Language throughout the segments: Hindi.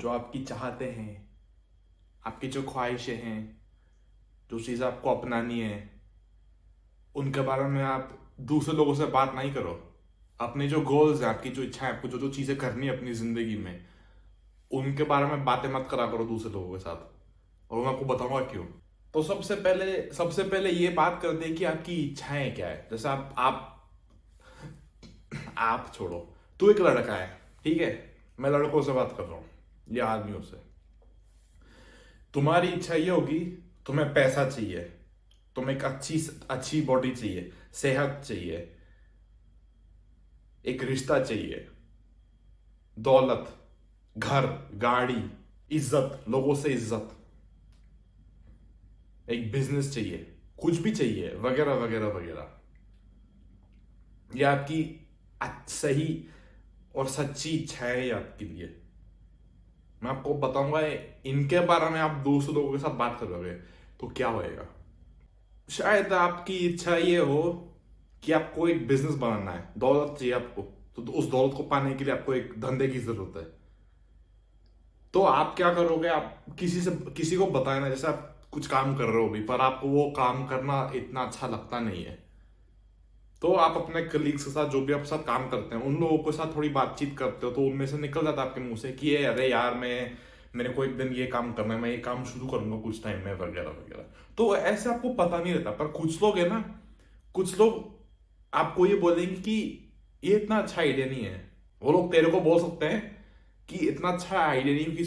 जो आपकी चाहते हैं, आपकी जो ख्वाहिशें हैं, जो चीज़ आपको अपनानी है, उनके बारे में आप दूसरे लोगों से बात नहीं करो। अपने जो गोल्स हैं, आपकी जो इच्छा है, आपको जो जो चीज़ें करनी है अपनी ज़िंदगी में, उनके बारे में बातें मत करा करो दूसरे लोगों के साथ। और मैं आपको बताऊंगा क्यों। तो सबसे पहले ये बात करते हैं कि आपकी इच्छाएं क्या है। जैसे आप छोड़ो, तू एक लड़का है, ठीक है, मैं लड़कों से बात कर रहा हूँ या आदमियों से। तुम्हारी इच्छा ये होगी, तुम्हें पैसा चाहिए, तुम्हें एक अच्छी अच्छी बॉडी चाहिए, सेहत चाहिए, एक रिश्ता चाहिए, दौलत, घर, गाड़ी, इज्जत, लोगों से इज्जत, एक बिजनेस चाहिए, कुछ भी चाहिए, वगैरह वगैरह वगैरह। ये आपकी सही और सच्ची इच्छा है ये आपके लिए। मैं आपको बताऊंगा, इनके बारे में आप दूसरे लोगों के साथ बात करोगे तो क्या होएगा। शायद आपकी इच्छा ये हो कि आपको एक बिजनेस बनाना है, दौलत चाहिए आपको, तो उस दौलत को पाने के लिए आपको एक धंधे की जरूरत है। तो आप क्या करोगे, आप किसी को बताना, जैसे आप कुछ काम कर रहे हो भी, पर आपको वो काम करना इतना अच्छा लगता नहीं है, तो आप अपने कलीग्स के साथ, जो भी आपके साथ काम करते हैं, उन लोगों के साथ थोड़ी बातचीत करते हो, तो उनमें से निकल जाता है आपके मुंह से कि ये अरे यार, मेरे को एक दिन ये काम करना है, मैं ये काम शुरू करूंगा कुछ टाइम में, वगैरह वगैरह। तो ऐसे आपको पता नहीं रहता, पर कुछ लोग है ना, कुछ लोग आपको ये बोलेंगे कि ये इतना अच्छा आइडिया नहीं है। वो लोग तेरे को बोल सकते हैं कि इतना अच्छा आइडिया नहीं, क्योंकि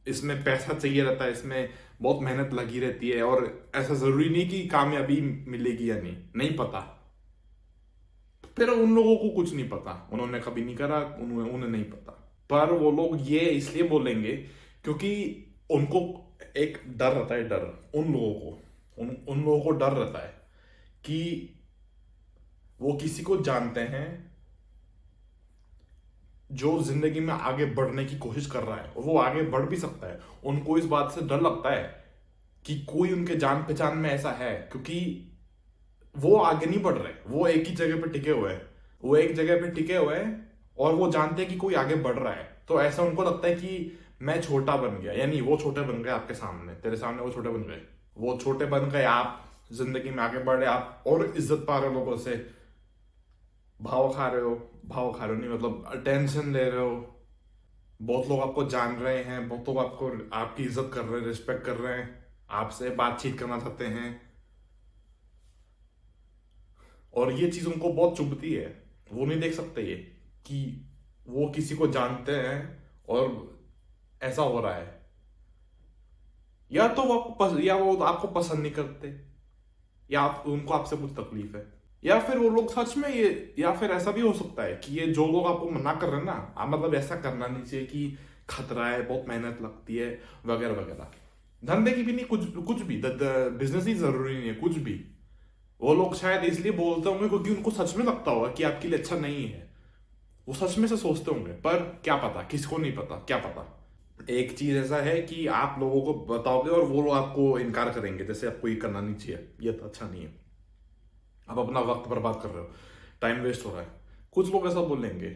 इसमें पैसा चाहिए रहता है, इसमें बहुत मेहनत लगी रहती है, और ऐसा जरूरी नहीं कि कामयाबी मिलेगी या नहीं पता। फिर उन लोगों को कुछ नहीं पता, उन्होंने कभी नहीं करा, उन्हें नहीं पता। पर वो लोग ये इसलिए बोलेंगे क्योंकि उनको एक डर रहता है, डर उन लोगों को उन लोगों को डर रहता है कि वो किसी को जानते हैं जो जिंदगी में आगे बढ़ने की कोशिश कर रहा है, और वो आगे बढ़ भी सकता है। उनको इस बात से डर लगता है कि कोई उनके जान पहचान में ऐसा है, क्योंकि वो आगे नहीं बढ़ रहे, वो एक ही जगह पे टिके हुए हैं, वो एक जगह पे टिके हुए हैं, और वो जानते हैं कि कोई आगे बढ़ रहा है। तो ऐसा उनको लगता है कि मैं छोटा बन गया, यानी वो छोटे बन गए आपके सामने, तेरे सामने वो छोटे बन गए, वो छोटे बन गए, आप जिंदगी में आगे बढ़ रहे, आप और इज्जत पा रहे हो, लोगों से भाव खा रहे हो नहीं, मतलब अटेंशन ले रहे हो, बहुत लोग आपको जान रहे हैं, बहुत लोग आपकी इज्जत कर रहे हैं, रिस्पेक्ट कर रहे हैं, आपसे बातचीत करना चाहते हैं। और ये चीज उनको बहुत चुभती है। वो नहीं देख सकते ये कि वो किसी को जानते हैं और ऐसा हो रहा है, या तो या वो आपको पसंद नहीं करते, या उनको आपसे कुछ तकलीफ है, या फिर वो लोग सच में ये, या फिर ऐसा भी हो सकता है कि ये जो लोग आपको मना कर रहे हैं ना, आप मतलब ऐसा करना नहीं चाहिए कि खतरा है, बहुत मेहनत लगती है, वगैरह वगैरह। धंधे की भी नहीं, कुछ कुछ भी, बिजनेस ही जरूरी नहीं है, कुछ भी। वो लोग शायद इसलिए बोलते होंगे क्योंकि उनको सच में लगता होगा कि आपके लिए अच्छा नहीं है, वो सच में से सोचते होंगे, पर क्या पता, किसको नहीं पता, क्या पता। एक चीज ऐसा है कि आप लोगों को बताओगे और वो लोग आपको इनकार करेंगे, जैसे आपको ये करना नहीं चाहिए, ये तो अच्छा नहीं है, आप अपना वक्त बर्बाद कर रहे हो, टाइम वेस्ट हो रहा है, कुछ लोग ऐसा बोलेंगे।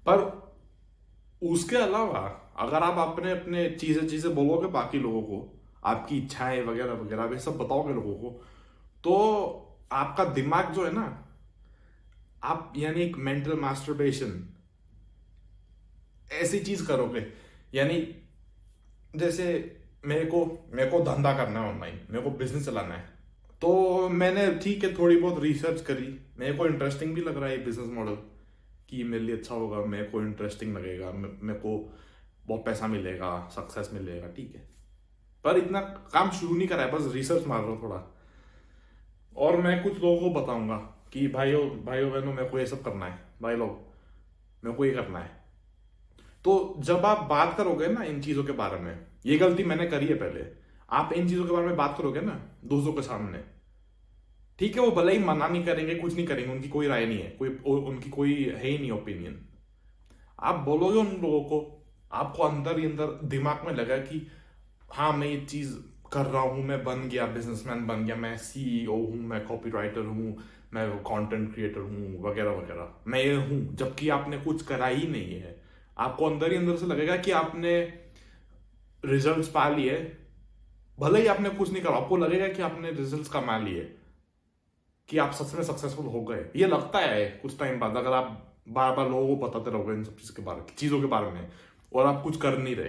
पर उसके अलावा अगर आप अपने अपने चीजें चीजें बोलोगे बाकी लोगों को, आपकी इच्छाएं वगैरह वगैरह वे सब बताओगे लोगों को, तो आपका दिमाग जो है ना, आप यानी एक मेंटल मास्टरबेशन ऐसी चीज करोगे, यानी जैसे मेरे को धंधा करना है ऑनलाइन, मेरे को बिजनेस चलाना है, तो मैंने ठीक है थोड़ी बहुत रिसर्च करी, मेरे को इंटरेस्टिंग भी लग रहा है ये बिजनेस मॉडल, कि मेरे लिए अच्छा होगा, मेरे को इंटरेस्टिंग लगेगा, मेरे को बहुत पैसा मिलेगा, सक्सेस मिलेगा, ठीक है। पर इतना काम शुरू नहीं करा है, बस रिसर्च मार रहा हूँ थोड़ा। और मैं कुछ लोगों को बताऊंगा कि भाइयों भाइयों बहनों, मेरे को ये सब करना है, भाई लोग मेरे को ये करना है। तो जब आप बात करोगे ना इन चीजों के बारे में, ये गलती मैंने करी है पहले, आप इन चीजों के बारे में बात करोगे ना दूसरों के सामने, ठीक है, वो भले ही मना नहीं करेंगे, कुछ नहीं करेंगे, उनकी कोई राय नहीं है, उनकी कोई है ही नहीं ओपिनियन। आप बोलोगे उन लोगों को, आपको अंदर ही अंदर दिमाग में लगा कि हाँ, मैं ये चीज कर रहा हूं, मैं बन गया, बिजनेसमैन बन गया, मैं सीईओ हूं, मैं कॉपीराइटर हूं, मैं कंटेंट क्रिएटर हूं, वगैरह वगैरह, मैं ये हूं, जबकि आपने कुछ करा ही नहीं है। आपको अंदर ही अंदर से लगेगा कि आपने रिजल्ट्स पा लिए, भले ही आपने कुछ नहीं करा, आपको लगेगा कि आपने रिजल्ट्स कमा लिए, कि आप सच में सक्सेसफुल हो गए। ये लगता है कुछ टाइम बाद, अगर आप बार बार लोगों को बताते रहोगे इन सब चीजों के बारे में, और आप कुछ कर नहीं रहे,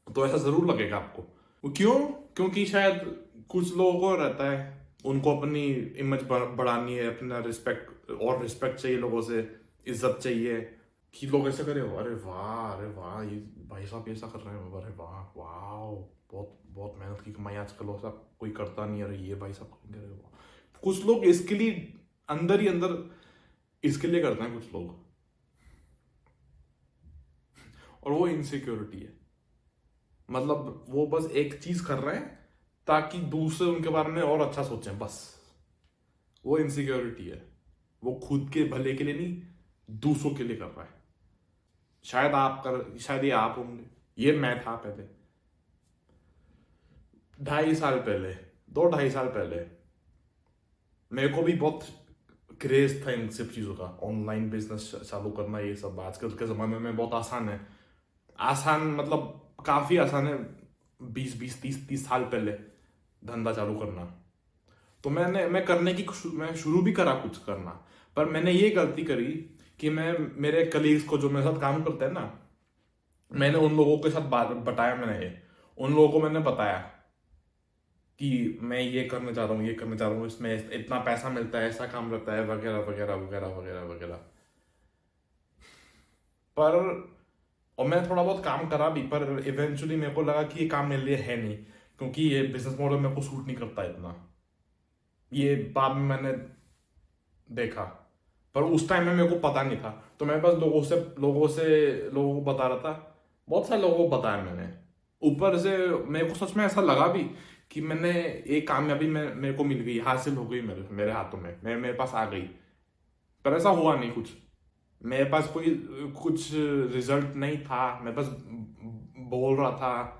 तो ऐसा जरूर लगेगा आपको। वो क्यों? क्योंकि शायद कुछ लोगों को रहता है, उनको अपनी इमेज बढ़ानी है, अपना रिस्पेक्ट चाहिए लोगों से, इज्जत चाहिए, कि लोग ऐसे करे, अरे वाह ये भाई साहब ऐसा कर रहे हैं, अरे वाह वाह, बहुत बहुत मेहनत की कमाई आजकल ऐसा कोई करता नहीं, अरे ये भाई साहब करेंगे, अरे वाह। कुछ लोग इसके लिए अंदर ही अंदर इसके लिए करते हैं कुछ लोग, और वो इनसिक्योरिटी है। मतलब वो बस एक चीज कर रहे हैं ताकि दूसरे उनके बारे में और अच्छा सोचें, बस वो इनसिक्योरिटी है। वो खुद के भले के लिए नहीं, दूसरों के लिए कर रहा है। शायद ये आप होंगे, ये मैं था पहले, 2.5 साल पहले, 2-2.5 साल पहले मेरे को भी बहुत क्रेज था इन सब चीज़ों का, ऑनलाइन बिजनेस चालू करना, ये सब आजकल के ज़माने में बहुत आसान है। आसान मतलब काफ़ी आसान है, 20-30 साल पहले धंधा चालू करना। तो मैं शुरू भी करा कुछ करना, पर मैंने ये गलती करी कि मैं मेरे कलीग्स को, जो मेरे साथ काम करते हैं ना, मैंने उन लोगों के साथ बताया, उन लोगों को मैंने बताया कि मैं ये करने जा रहा हूँ, इसमें इतना पैसा मिलता है, ऐसा काम रहता है, वगैरह वगैरह वगैरह वगैरह वगैरह। पर और मैं थोड़ा बहुत काम करा भी, पर इवेंचुअली मेरे को लगा कि ये काम मेरे लिए है नहीं, क्योंकि ये बिजनेस मॉडल मेरे को सूट नहीं करता इतना। ये बाद में मैंने देखा, पर उस टाइम में मेरे को पता नहीं था, तो मैं बस लोगों को बता रहा था। बहुत सारे लोगों को बताया मैंने, ऊपर से मेरे को सच में ऐसा लगा भी कि मैंने एक कामयाबी मेरे को मिल गई, हासिल हो गई मेरे हाथों में, मेरे पास आ गई। पर ऐसा हुआ नहीं कुछ, मेरे पास कुछ रिजल्ट नहीं था, मैं बस बोल रहा था,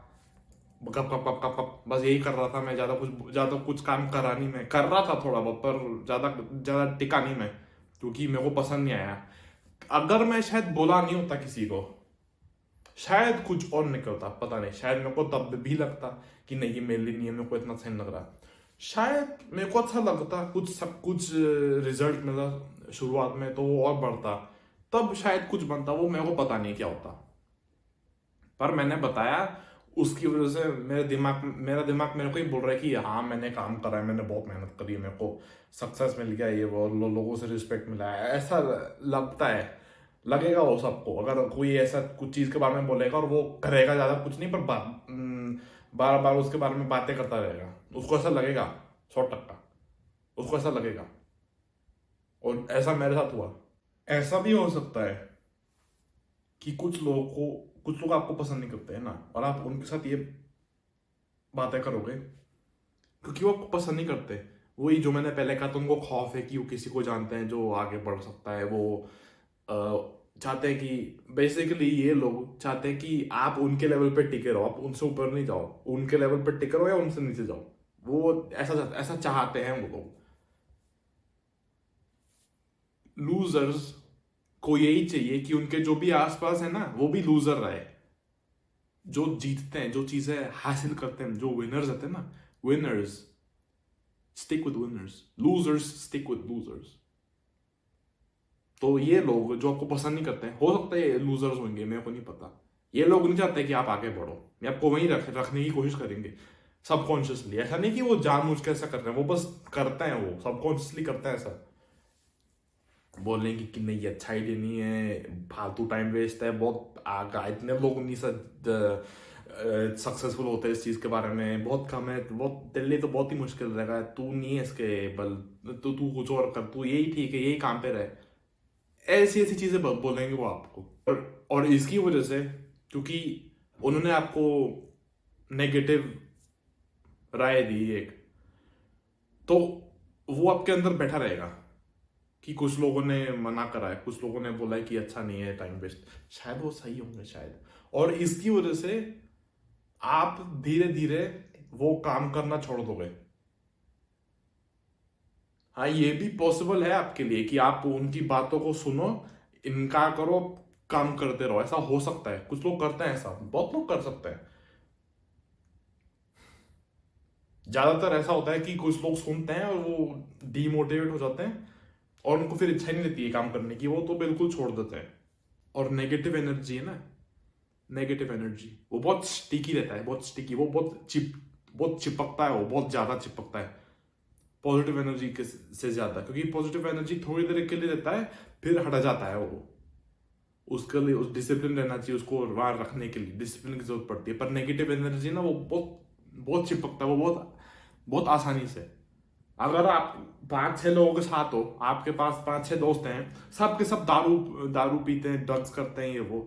cup cup cup cup cup, बस यही कर रहा था मैं। ज्यादा कुछ काम करा नहीं, मैं कर रहा था थोड़ा बहुत, पर ज्यादा ज्यादा टिका नहीं मैं, क्योंकि मेरे को पसंद नहीं आया। अगर मैं शायद बोला नहीं होता किसी को, शायद कुछ और निकलता, पता नहीं, शायद मेरे को तब भी लगता कि नहीं ये मेरे लिए नहीं है, मेरे को इतना सही लग रहा। शायद मेरे को अच्छा लगता, कुछ रिजल्ट मिला शुरुआत में, तो वो और बढ़ता, तब शायद कुछ बनता, वो मेरे को पता नहीं क्या होता। पर मैंने बताया, उसकी वजह से मेरा दिमाग मेरे को ही बोल रहा है कि हाँ मैंने काम करा है, मैंने बहुत मेहनत करी है, मेरे को सक्सेस मिल गया, ये वो लोगों से रिस्पेक्ट मिला है, ऐसा लगता है। लगेगा वो सबको, अगर कोई ऐसा कुछ चीज के बारे में बोलेगा और वो करेगा ज्यादा कुछ नहीं, पर बार बार उसके बारे में बातें करता रहेगा, उसको ऐसा लगेगा, 100% उसको ऐसा लगेगा। और ऐसा मेरे साथ हुआ। ऐसा भी हो सकता है कि कुछ लोग आपको पसंद नहीं करते हैं ना, और आप उनके साथ ये बातें करोगे क्योंकि वो आपको पसंद नहीं करते। वही जो मैंने पहले कहा, तुमको खौफ है कि वो किसी को जानते हैं जो आगे बढ़ सकता है, वो चाहते हैं कि बेसिकली ये लोग चाहते हैं कि आप उनके लेवल पे टिके रहो, आप उनसे ऊपर नहीं जाओ, उनके लेवल पे टिके रहो या उनसे नीचे जाओ। वो ऐसा चाहते हैं वो लोग। लूजर्स को यही चाहिए कि उनके जो भी आसपास है ना, वो भी लूजर रहे। जो जीतते हैं, जो चीजें हासिल करते हैं, जो विनर्स होते हैं ना, winners stick with winners, losers stick with losers. तो ये लोग जो आपको पसंद नहीं करते हैं, हो सकता है ये लूजर्स होंगे, मेरे को नहीं पता। ये लोग नहीं चाहते कि आप आगे बढ़ो, ये आपको वहीं रखने की कोशिश करेंगे सबकॉन्शियसली। ऐसा नहीं कि वो जानबूझ के ऐसा कर रहे हैं, वो बस करते हैं, वो सबकॉन्शियसली करते हैं ऐसा। बोलेंगे कि नहीं ये अच्छा आइडिया नहीं है, फालतू टाइम वेस्ट है, बहुत आगा, इतने लोग नहीं सक्सेसफुल होते हैं इस चीज के बारे में, बहुत कम है, बहुत तेरे लिए तो बहुत ही मुश्किल रहेगा, तू नहीं है इसके बल, तो तू कुछ और कर, तू यही ठीक है, यही काम पे रहे। ऐसी ऐसी चीजें बोलेंगे वो आपको। और इसकी वजह से, क्योंकि उन्होंने आपको नेगेटिव राय दी एक, तो वो आपके अंदर बैठा रहेगा कि कुछ लोगों ने मना करा है, कुछ लोगों ने बोला है कि अच्छा नहीं है, टाइम वेस्ट, शायद वो सही होंगे शायद। और इसकी वजह से आप धीरे धीरे वो काम करना छोड़ दोगे। हाँ, ये भी पॉसिबल है आपके लिए कि आप उनकी बातों को सुनो, इनकार करो, काम करते रहो, ऐसा हो सकता है। कुछ लोग करते हैं ऐसा, बहुत लोग कर सकते हैं, ज्यादातर ऐसा होता है कि कुछ लोग सुनते हैं और वो डीमोटिवेट हो जाते हैं और उनको फिर इच्छा ही नहीं रहती है काम करने की, वो तो बिल्कुल छोड़ देते हैं। और नेगेटिव एनर्जी है ना, नेगेटिव एनर्जी वो बहुत स्टिकी रहता है, बहुत स्टिकी, वो बहुत चिपकता है, वो बहुत ज्यादा चिपकता है पॉजिटिव एनर्जी के से ज्यादा, क्योंकि पॉजिटिव एनर्जी थोड़ी देर के लिए रहता है फिर हट जाता है वो। उसके लिए उस डिसिप्लिन रहना चाहिए, उसको वहां रखने के लिए डिसिप्लिन की जरूरत पड़ती है। पर नेगेटिव एनर्जी ना वो बहुत बहुत चिपकता है, वो बहुत बहुत आसानी से। अगर आप 5-6 लोगों के साथ हो, आपके पास 5-6 दोस्त हैं, सब के सब दारू दारू पीते हैं, ड्रग्स करते हैं, ये वो,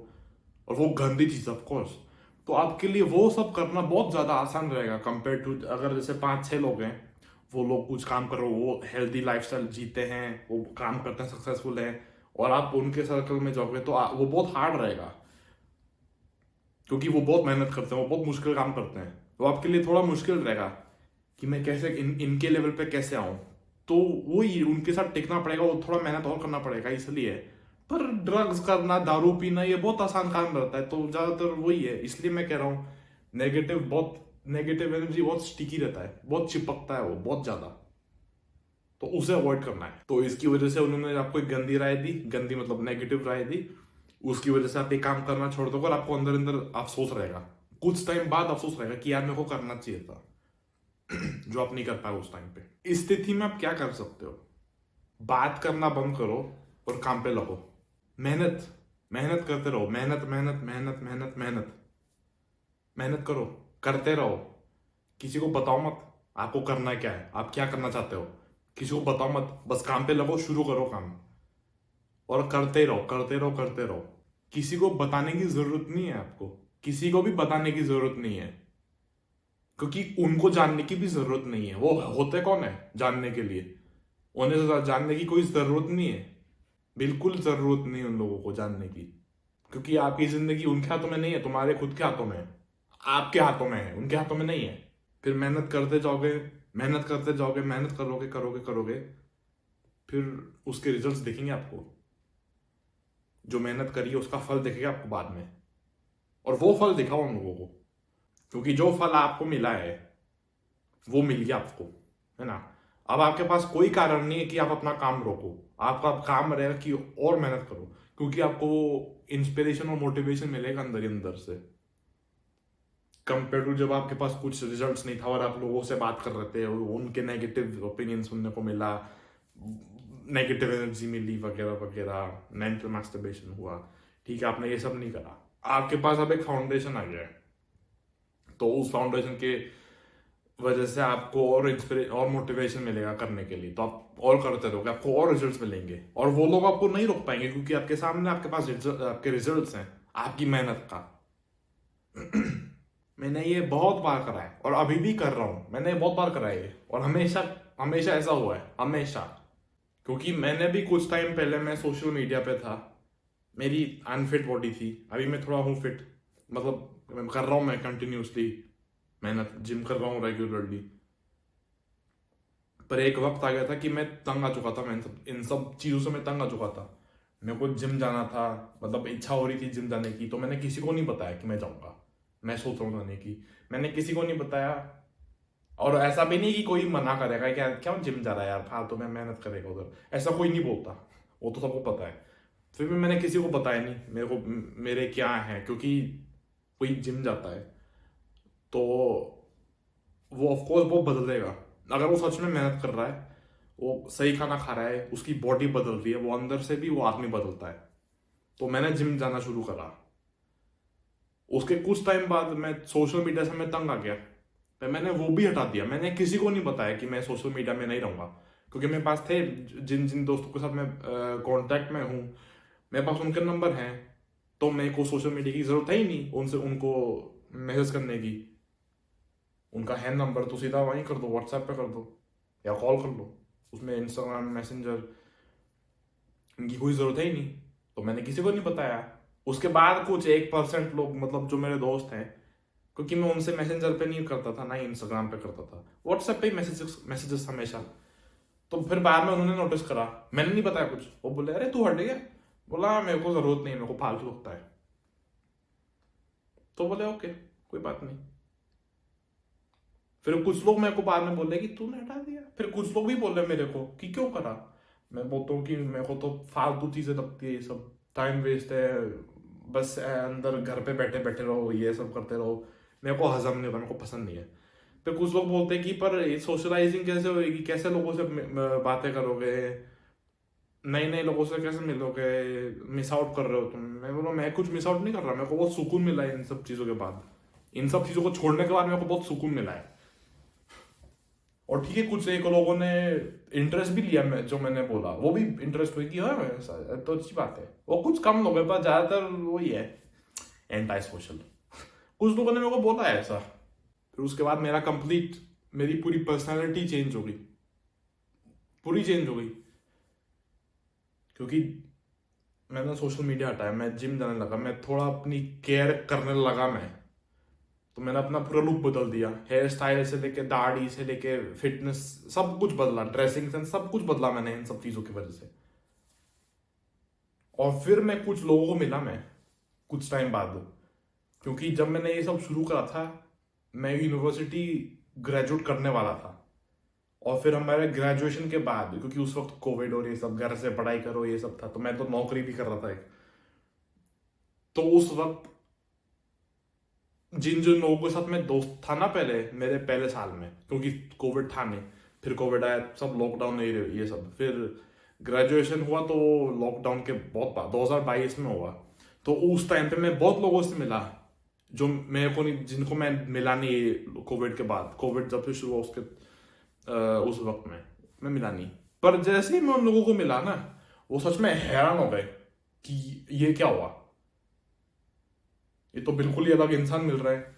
और वो गंदी चीज ऑफ कोर्स, तो आपके लिए वो सब करना बहुत ज्यादा आसान रहेगा कंपेयर टू अगर जैसे 5-6 लोग हैं, वो लोग कुछ काम कर रहे हो, वो हेल्दी लाइफस्टाइल जीते हैं, वो काम करते हैं, सक्सेसफुल हैं, और आप उनके सर्कल में जाओगे तो वो बहुत हार्ड रहेगा, क्योंकि वो बहुत मेहनत करते हैं, वो बहुत मुश्किल काम करते हैं, तो आपके लिए थोड़ा मुश्किल रहेगा कि मैं कैसे इनके लेवल पे कैसे आऊं। तो वही उनके साथ टिकना पड़ेगा, वो थोड़ा मेहनत और करना पड़ेगा इसलिए। पर ड्रग्स करना, दारू पीना, ये बहुत आसान काम रहता है, तो ज्यादातर वही है, इसलिए मैं कह रहा हूँ नेगेटिव एनर्जी बहुत स्टिकी रहता है, बहुत चिपकता है वो बहुत ज्यादा, तो उसे अवॉइड करना है। तो इसकी वजह से उन्होंने आपको एक गंदी राय दी, गंदी मतलब नेगेटिव राय दी, उसकी वजह से आप ये काम करना छोड़ दोगे और आपको अंदर अंदर अफसोस रहेगा, कुछ टाइम बाद अफसोस रहेगा कि यार मेरे को करना चाहिए था, जो आप नहीं कर पाए उस टाइम पे। इस स्थिति में आप क्या कर सकते हो? बात करना बंद करो और काम पे लगो, मेहनत मेहनत करते रहो, मेहनत मेहनत मेहनत मेहनत मेहनत मेहनत करो, करते रहो। किसी को बताओ मत आपको करना क्या है, आप क्या करना चाहते हो, किसी को बताओ मत, बस काम पे लगो, शुरू करो काम, और करते रहो करते रहो करते रहो। किसी को बताने की जरूरत नहीं है आपको, किसी को भी बताने की जरूरत नहीं है, क्योंकि उनको जानने की भी जरूरत नहीं है, वो होते कौन है जानने के लिए, उन्हें जानने की कोई जरूरत नहीं है, बिल्कुल जरूरत नहीं उन लोगों को जानने की, क्योंकि आपकी जिंदगी उनके हाथों में नहीं है, तुम्हारे खुद के हाथों में है, आपके हाथों में है, उनके हाथों में नहीं है। फिर मेहनत करते जाओगे, मेहनत करते जाओगे, मेहनत करोगे करोगे करोगे, फिर उसके रिजल्ट्स दिखेंगे आपको, जो मेहनत करी है उसका फल दिखेगा आपको बाद में, और वो फल दिखाओ उन लोगों को, क्योंकि जो फल आपको मिला है वो मिल गया आपको, है ना। अब आपके पास कोई कारण नहीं है कि आप अपना काम रोको, आपका काम रहेगा कि और मेहनत करो, क्योंकि आपको इंस्पिरेशन और मोटिवेशन मिलेगा अंदर ही अंदर से, कंपेयर टू जब आपके पास कुछ रिजल्ट्स नहीं था और आप लोगों से बात कर रहे थे, उनके नेगेटिव ओपिनियन सुनने को मिला, नेगेटिव एनर्जी मिली वगैरह वगैरह, मेंटल मास्टरबेशन हुआ। ठीक है, आपने ये सब नहीं करा, आपके पास अब एक फाउंडेशन आ गया है, तो उस फाउंडेशन के वजह से आपको और इंस्पिरेशन और मोटिवेशन मिलेगा करने के लिए, तो आप और करते रहोगे, आपको और रिजल्ट्स मिलेंगे, और वो लोग आपको नहीं रोक पाएंगे, क्योंकि आपके सामने आपके पास आपके रिजल्ट्स हैं आपकी मेहनत का। मैंने ये बहुत बार करा है और अभी भी कर रहा हूं, मैंने बहुत बार करा है ये, और हमेशा हमेशा ऐसा हुआ है, हमेशा। क्योंकि मैंने भी कुछ टाइम पहले मैं सोशल मीडिया पे था, मेरी अनफिट बॉडी थी, अभी मैं थोड़ा हूँ फिट, मतलब मैं कर रहा हूँ, मैं कंटिन्यूसली मेहनत, जिम कर रहा हूँ रेगुलरली। पर एक वक्त आ गया था कि मैं तंग आ चुका था, मैं इन सब चीज़ों से मैं तंग आ चुका था, मेरे को जिम जाना था, मतलब इच्छा हो रही थी जिम जाने की, तो मैंने किसी को नहीं बताया कि मैं जाऊँगा, मैं सोच रहा हूँ जाने की, मैंने किसी को नहीं बताया। और ऐसा भी नहीं कि कोई मना करेगा कि यार क्यों जिम जा रहा है यार, फालतू में मेहनत करेगा उधर, ऐसा कोई नहीं बोलता, वो तो सबको पता है। फिर भी मैंने किसी को बताया नहीं मेरे को मेरे क्या है, क्योंकि कोई जिम जाता है तो वो ऑफकोर्स वो बदलेगा, अगर वो सच में मेहनत कर रहा है, वो सही खाना खा रहा है, उसकी बॉडी बदल रही है, वो अंदर से भी वो आदमी बदलता है। तो मैंने जिम जाना शुरू करा, उसके कुछ टाइम बाद मैं सोशल मीडिया से मैं तंग आ गया, तो मैंने वो भी हटा दिया, मैंने किसी को नहीं बताया कि मैं सोशल मीडिया में नहीं रहूंगा, क्योंकि मेरे पास थे जिन जिन दोस्तों के साथ मैं कांटेक्ट में हूँ, मेरे पास उनके नंबर हैं, तो मेरे को सोशल मीडिया की जरूरत है ही नहीं उनसे उनको मैसेज करने की, उनका है नंबर तो सीधा वहीं कर दो, व्हाट्सएप पे कर दो या कॉल कर लो, उसमें इंस्टाग्राम मैसेंजर इनकी कोई जरूरत है ही नहीं, तो मैंने किसी को नहीं बताया। उसके बाद कुछ 1% लोग, मतलब जो मेरे दोस्त हैं, क्योंकि मैं उनसे मैसेंजर पे नहीं करता था, ना ही इंस्टाग्राम पे करता था, व्हाट्सएप पे ही मैसेजेस हमेशा। तो फिर बाद में उन्होंने नोटिस करा, मैंने नहीं बताया कुछ, वो बोले अरे तू हट गया, बोला मेरे को जरूरत नहीं है, मेरे को फालतू लगता है, तो बोले ओके कोई बात नहीं। फिर कुछ लोग मेरे को बाद में बोले कि तूने हटा दिया, फिर कुछ लोग भी बोले मेरे को कि क्यों करा। मैं बोलता हूँ कि मेरे को तो फालतू चीजें लगती है, ये सब टाइम वेस्ट है, बस अंदर घर पे बैठे बैठे रहो, ये सब करते रहो, मेरे को हजम नहीं होता, मेरे को पसंद नहीं है। फिर कुछ लोग बोलते हैं कि पर सोशलाइजिंग कैसे होगी, कैसे लोगों से बातें करोगे, नए नए लोगों से कैसे मिलोगे, मिस आउट कर रहे हो तुम। मैं बोला मैं कुछ मिस आउट नहीं कर रहा, मेरे को बहुत सुकून मिला है इन सब चीज़ों के बाद, इन सब चीज़ों को छोड़ने के बाद मेरे को बहुत सुकून मिला है। और ठीक है, कुछ एक लोगों ने इंटरेस्ट भी लिया, मैं जो मैंने बोला वो भी इंटरेस्ट हुई कि हाँ ऐसा तो अच्छी बात है। वो कुछ कम लोग हैं, पर ज़्यादातर वही है एंटी सोशल। कुछ लोगों ने मेरे को बोला है ऐसा। फिर उसके बाद मेरी पूरी पर्सनैलिटी चेंज हो गई, पूरी चेंज हो गई, क्योंकि मैंने सोशल मीडिया हटाया, मैं जिम जाने लगा, मैं थोड़ा अपनी केयर करने लगा। मैं तो मैंने अपना पूरा लुक बदल दिया, हेयर स्टाइल से लेके दाढ़ी से लेके फिटनेस सब कुछ बदला, ड्रेसिंग सेंस सब कुछ बदला मैंने इन सब चीज़ों की वजह से। और फिर मैं कुछ लोगों को मिला मैं कुछ टाइम बाद, क्योंकि जब मैंने ये सब शुरू करा था मैं यूनिवर्सिटी ग्रेजुएट करने वाला था। और फिर हमारे ग्रेजुएशन के बाद, क्योंकि उस वक्त कोविड और ये सब घर से पढ़ाई करो ये सब था, तो मैं तो नौकरी भी कर रहा था एक। तो उस वक्त जिन जिन लोगों के साथ मैं दोस्त था ना पहले मेरे पहले साल में, क्योंकि कोविड था नहीं, फिर कोविड आया, सब लॉकडाउन ये सब, फिर ग्रेजुएशन हुआ तो लॉकडाउन के बहुत 2022 में हुआ। तो उस टाइम पे मैं बहुत लोगों से मिला जो मेरे को नहीं, जिनको मैं मिला नहीं कोविड के बाद, कोविड जब से शुरू हुआ उसके उस वक्त में मैं मिला नहीं। पर जैसे ही मैं उन लोगों को मिला ना, वो सच में हैरान हो गए कि ये क्या हुआ, ये तो बिल्कुल ही अलग इंसान मिल रहा है,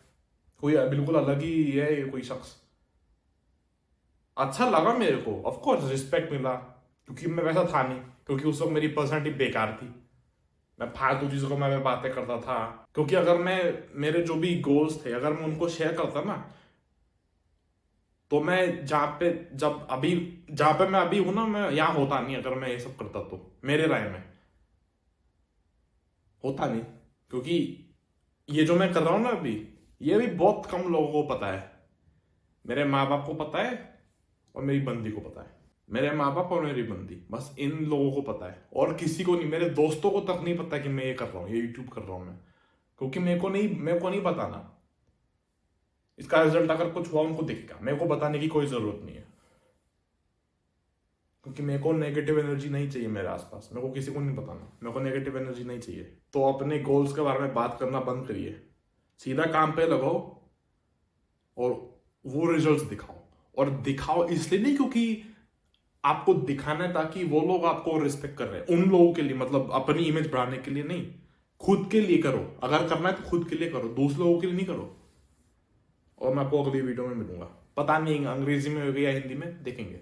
कोई बिल्कुल अलग ही है ये कोई शख्स। अच्छा लगा मेरे को, ऑफ कोर्स रिस्पेक्ट मिला, क्योंकि मैं वैसा था नहीं, क्योंकि उस वक्त मेरी पर्सनैलिटी बेकार थी, मैं फालतू चीज़ों को मैं बातें करता था। क्योंकि अगर मैं मेरे जो भी गोल्स थे अगर मैं उनको शेयर करता ना, तो मैं जहाँ पे मैं अभी हूं ना, मैं यहाँ होता नहीं अगर मैं ये सब करता, तो मेरे राय में होता नहीं। क्योंकि ये जो मैं कर रहा हूं ना अभी, ये भी बहुत कम लोगों को पता है। मेरे माँ बाप को पता है और मेरी बंदी को पता है, मेरे माँ बाप और मेरी बंदी, बस इन लोगों को पता है, और किसी को नहीं, मेरे दोस्तों को तक नहीं पता कि मैं ये कर रहा हूँ, ये यूट्यूब कर रहा हूँ मैं। क्योंकि मेरे को नहीं बताना, इसका रिजल्ट अगर कुछ हुआ उनको दिखेगा, मेरे को बताने की कोई जरूरत नहीं है। क्योंकि मेरे को नेगेटिव एनर्जी नहीं चाहिए मेरे आसपास, मेरे को किसी को नहीं बताना, मेरे को नेगेटिव एनर्जी नहीं चाहिए। तो अपने गोल्स के बारे में बात करना बंद करिए, सीधा काम पे लगाओ और वो रिजल्ट्स दिखाओ। और दिखाओ इसलिए नहीं क्योंकि आपको दिखाना है ताकि वो लोग आपको रिस्पेक्ट कर रहे हैं, उन लोगों के लिए, मतलब अपनी इमेज बढ़ाने के लिए नहीं, खुद के लिए करो। अगर करना है तो खुद के लिए करो, दूसरे लोगों के लिए नहीं करो। और मैं आपको अगली वीडियो में मिलूंगा, पता नहीं अंग्रेजी में होगी या हिंदी में, देखेंगे।